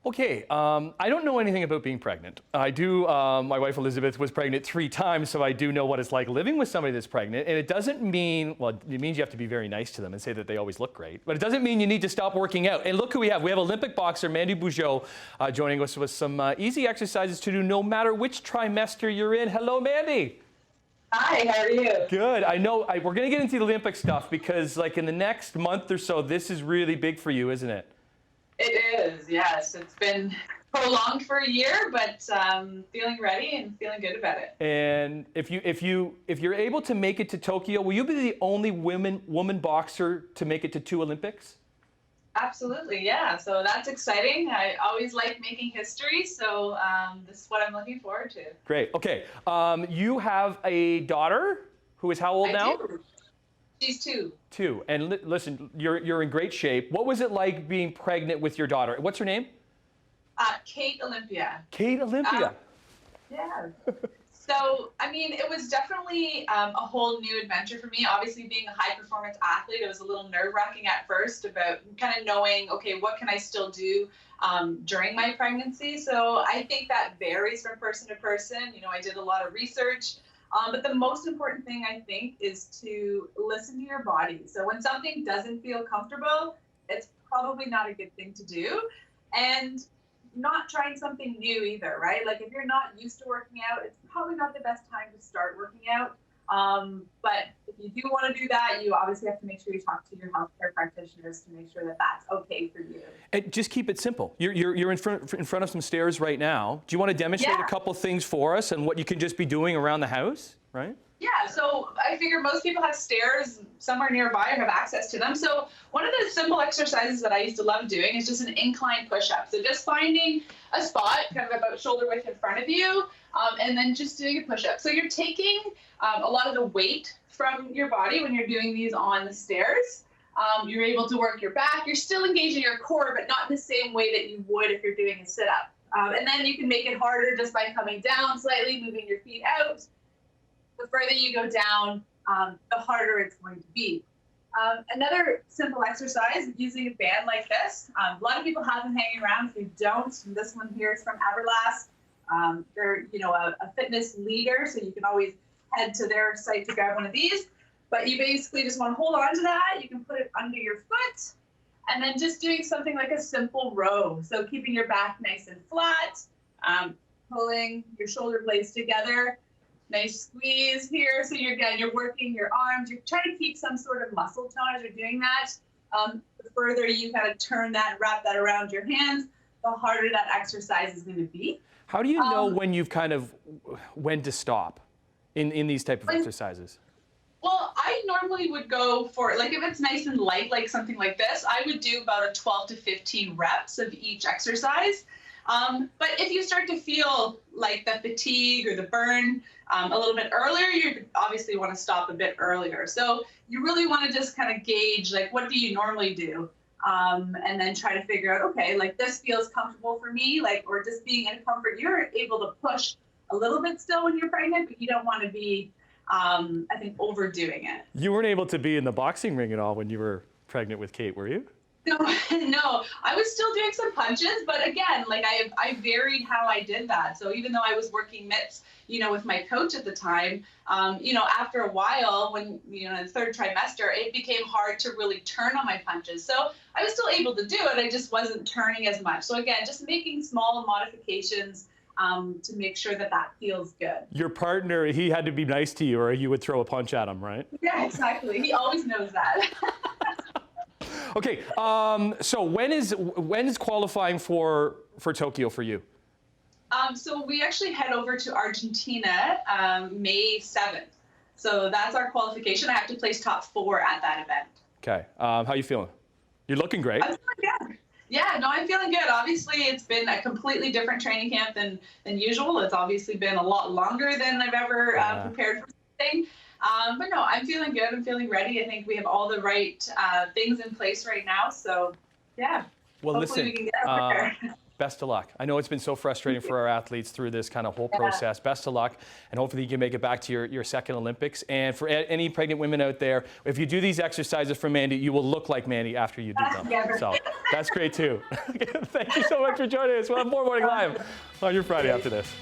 Okay, I don't know anything about being pregnant. I do, my wife Elizabeth was pregnant 3 times, so I do know what it's like living with somebody that's pregnant. And it doesn't mean, well, it means you have to be very nice to them and say that they always look great. But it doesn't mean you need to stop working out. And look who we have. We have Olympic boxer Mandy Bujold joining us with some easy exercises to do no matter which trimester you're in. Hello, Mandy. Hi, how are you? Good. I know we're going to get into the Olympic stuff because, like, in the next month or so, this is really big for you, isn't it? It is, yes. It's been prolonged for a year, but feeling ready and feeling good about it. And if you're able to make it to Tokyo, will you be the only woman boxer to make it to 2 Olympics? Absolutely, yeah. So that's exciting. I always like making history, so this is what I'm looking forward to. Great. Okay. You have a daughter who is how old now? I do. She's 2. 2. And listen, you're in great shape. What was it like being pregnant with your daughter? What's her name? Kate Olympia. Kate Olympia. Yeah. So, I mean, it was definitely a whole new adventure for me. Obviously, being a high-performance athlete, it was a little nerve-wracking at first about kind of knowing, okay, what can I still do during my pregnancy? So I think that varies from person to person. You know, I did a lot of research. But the most important thing, I think, is to listen to your body. So when something doesn't feel comfortable, it's probably not a good thing to do. And not trying something new either, right? Like if you're not used to working out, it's probably not the best time to start working out. But if you do want to do that, you obviously have to make sure you talk to your healthcare practitioners to make sure that that's okay for you. And just keep it simple. You're in front of some stairs right now. Do you want to demonstrate a couple things for us and what you can just be doing around the house, right? Yeah, so I figure most people have stairs somewhere nearby or have access to them. So one of the simple exercises that I used to love doing is just an incline push-up. So just finding a spot kind of about shoulder width in front of you, and then just doing a push-up. So you're taking a lot of the weight from your body when you're doing these on the stairs. You're able to work your back. You're still engaging your core, but not in the same way that you would if you're doing a sit-up. And then you can make it harder just by coming down slightly, moving your feet out. The further you go down, the harder it's going to be. Another simple exercise, using a band like this. A lot of people have them hanging around. If you don't, this one here is from Everlast. They're, you know, a fitness leader, so you can always head to their site to grab one of these. But you basically just want to hold on to that. You can put it under your foot, and then just doing something like a simple row. So keeping your back nice and flat, pulling your shoulder blades together. Nice squeeze here. So you're working your arms. You're trying to keep some sort of muscle tone as you're doing that. The further you kind of turn that and wrap that around your hands, the harder that exercise is going to be. How do you know when to stop in these type of exercises? Well, I normally would go for, like, if it's nice and light, like something like this, I would do about a 12 to 15 reps of each exercise. But if you start to feel like the fatigue or the burn a little bit earlier, you obviously want to stop a bit earlier. So you really want to just kind of gauge, like, what do you normally do? And then try to figure out, okay, like this feels comfortable for me, like, or just being in comfort. You're able to push a little bit still when you're pregnant, but you don't want to be, I think, overdoing it. You weren't able to be in the boxing ring at all when you were pregnant with Kate, were you? No, I was still doing some punches, but again, like I varied how I did that. So even though I was working mitts, you know, with my coach at the time, you know, after a while, when, you know, in the 3rd trimester, it became hard to really turn on my punches. So I was still able to do it. I just wasn't turning as much. So again, just making small modifications to make sure that that feels good. Your partner, he had to be nice to you or you would throw a punch at him, right? Yeah, exactly. He always knows that. Okay, so when is qualifying for Tokyo for you? So we actually head over to Argentina May 7th. So that's our qualification. I have to place top 4 at that event. Okay, how you feeling? You're looking great. I'm feeling good. Yeah, no, I'm feeling good. Obviously, it's been a completely different training camp than usual. It's obviously been a lot longer than I've ever prepared for something. But no, I'm feeling good. I'm feeling ready. I think we have all the right things in place right now. So, yeah. Well, hopefully listen, we can get up there. best of luck. I know it's been so frustrating for our athletes through this kind of whole process. Best of luck, and hopefully you can make it back to your second Olympics. And for any pregnant women out there, if you do these exercises for Mandy, you will look like Mandy after you do them. So that's great too. Thank you so much for joining us. We'll have more Morning Live on your Friday after this.